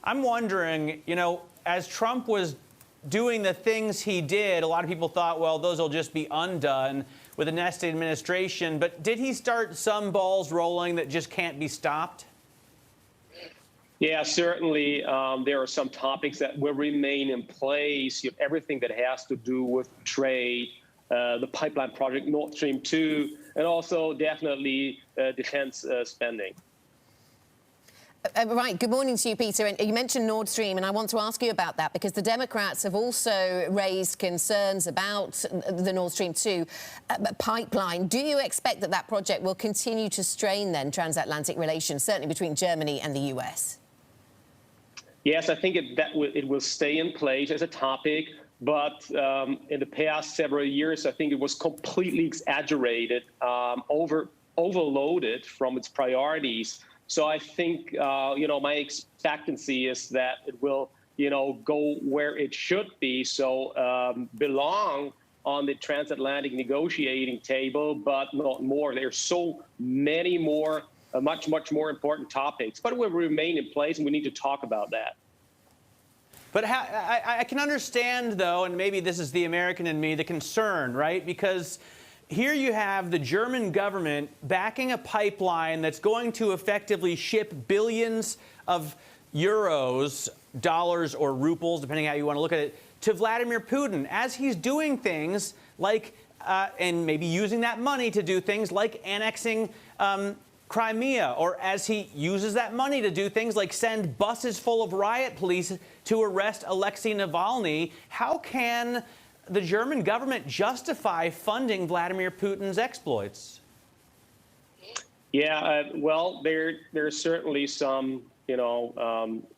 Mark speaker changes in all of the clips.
Speaker 1: I'm wondering, as Trump was doing the things he did, a lot of people thought, well, those will just be undone with the next administration. But did he start some balls rolling that just can't be stopped?
Speaker 2: Yeah, certainly. There are some topics that will remain in place. You have everything that has to do with trade, the pipeline project, Nord Stream 2, and also definitely defense spending.
Speaker 3: Right. Good morning to you, Peter. And you mentioned Nord Stream, and I want to ask you about that because the Democrats have also raised concerns about the Nord Stream 2 pipeline. Do you expect that that project will continue to strain, then, transatlantic relations, certainly between Germany and the U.S.?
Speaker 2: Yes, I think it will stay in place as a topic. But in the past several years, I think it was completely exaggerated, overloaded from its priorities. So I think, my expectancy is that it will, go where it should be. So belong on the transatlantic negotiating table, but not more. There's so many more, much more important topics. But it will remain in place, and we need to talk about that.
Speaker 1: But I can understand, though, and maybe this is the American in me, the concern, right? Because here you have the German government backing a pipeline that's going to effectively ship billions of euros, dollars, or rubles, depending how you want to look at it, to Vladimir Putin as he's doing things like, and maybe using that money to do things like annexing Crimea, or as he uses that money to do things like send buses full of riot police to arrest Alexei Navalny. How can the German government justify funding Vladimir Putin's exploits?
Speaker 2: Yeah, well, there's certainly some,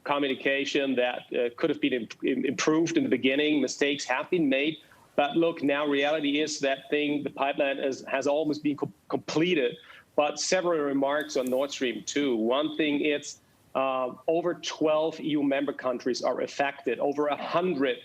Speaker 2: communication that could have been improved in the beginning. Mistakes have been made. But look, now reality is that the pipeline has almost been completed. But several remarks on Nord Stream 2. One thing, it's over 12 EU member countries are affected. Over 100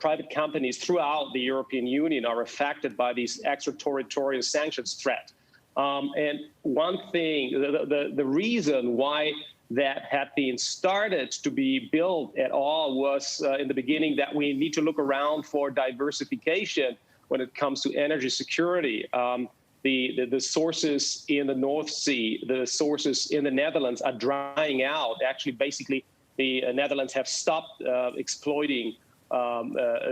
Speaker 2: private companies throughout the European Union are affected by these extraterritorial sanctions threat. And one thing, the reason why that had been started to be built at all was in the beginning that we need to look around for diversification when it comes to energy security. The sources in the North Sea, the sources in the Netherlands are drying out. Actually, basically, the Netherlands have stopped exploiting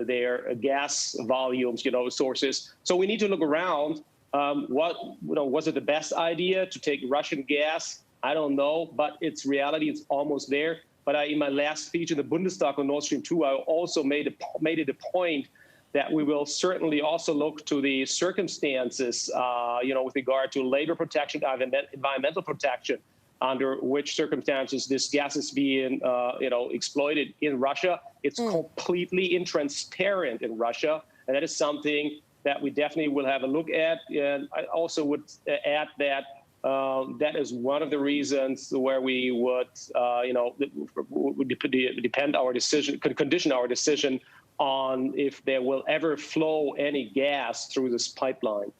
Speaker 2: their gas volumes, sources. So we need to look around. Was it the best idea to take Russian gas? I don't know, but it's reality. It's almost there. But in my last speech in the Bundestag on Nord Stream 2, I also made it a point that we will certainly also look to the circumstances, with regard to labor protection, environmental protection, under which circumstances this gas is being, exploited in Russia. It's completely intransparent in Russia, and that is something that we definitely will have a look at. And I also would add that that is one of the reasons where we would, depend our decision, condition our decision on if there will ever flow any gas through this pipeline.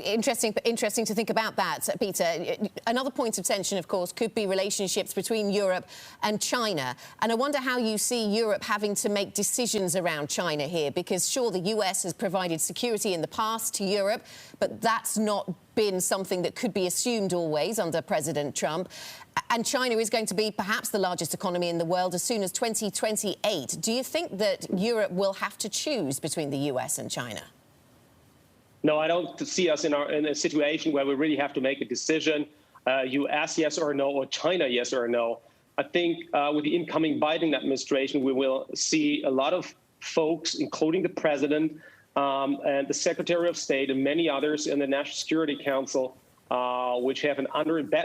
Speaker 3: Interesting to think about that, Peter. Another point of tension, of course, could be relationships between Europe and China. And I wonder how you see Europe having to make decisions around China here, because sure, the US has provided security in the past to Europe, but that's not been something that could be assumed always under President Trump. And China is going to be perhaps the largest economy in the world as soon as 2028. Do you think that Europe will have to choose between the US and China?
Speaker 2: No, I don't see us in a situation where we really have to make a decision, U.S. yes or no, or China yes or no. I think with the incoming Biden administration, we will see a lot of folks, including the president and the Secretary of State and many others in the National Security Council, which have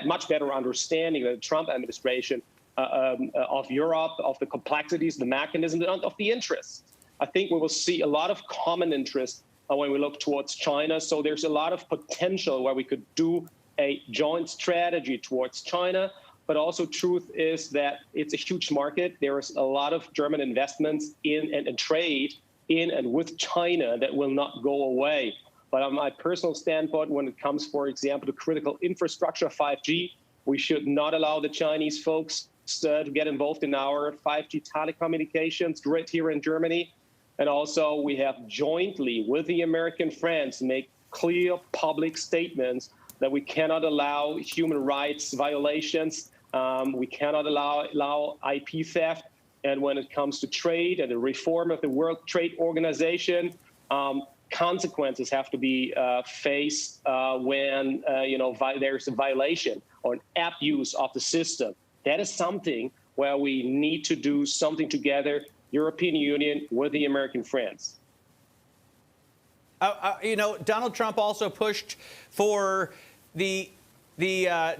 Speaker 2: much better understanding than the Trump administration of Europe, of the complexities, the mechanisms, and of the interests. I think we will see a lot of common interests when we look towards China. So there's a lot of potential where we could do a joint strategy towards China. But also truth is that it's a huge market. There's a lot of German investments in and trade in and with China that will not go away. But on my personal standpoint, when it comes, for example, to critical infrastructure, 5G, we should not allow the Chinese folks to get involved in our 5G telecommunications grid here in Germany. And also we have jointly with the American friends make clear public statements that we cannot allow human rights violations. We cannot allow IP theft. And when it comes to trade and the reform of the World Trade Organization, consequences have to be faced when there's a violation or an abuse of the system. That is something where we need to do something together, European Union with the American friends.
Speaker 1: Donald Trump also pushed for the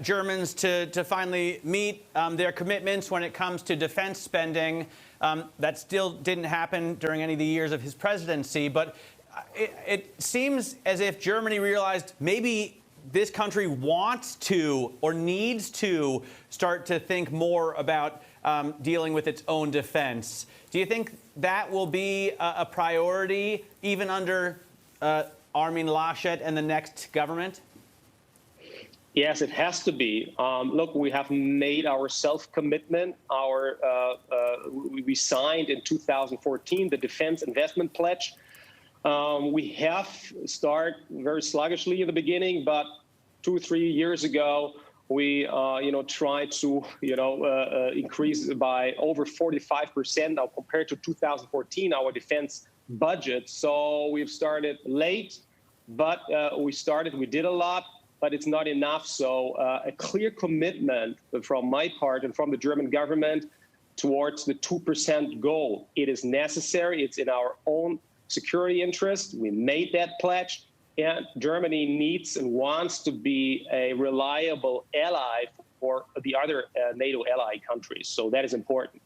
Speaker 1: Germans to finally meet their commitments when it comes to defense spending. That still didn't happen during any of the years of his presidency. But it seems as if Germany realized maybe this country wants to or needs to start to think more about dealing with its own defense. Do you think that will be a priority even under Armin Laschet and the next government?
Speaker 2: Yes, it has to be. Look, we have made our self-commitment. We signed in 2014 the Defense Investment Pledge. We have started very sluggishly in the beginning, but 2 or 3 years ago, we tried to increase by over 45% now compared to 2014 our defense budget. So we've started late, but we did a lot. But it's not enough. So a clear commitment from my part and from the German government towards the 2% goal. It is necessary. It's in our own security interest. We made that pledge. And Germany needs and wants to be a reliable ally for the other NATO ally countries. So that is important.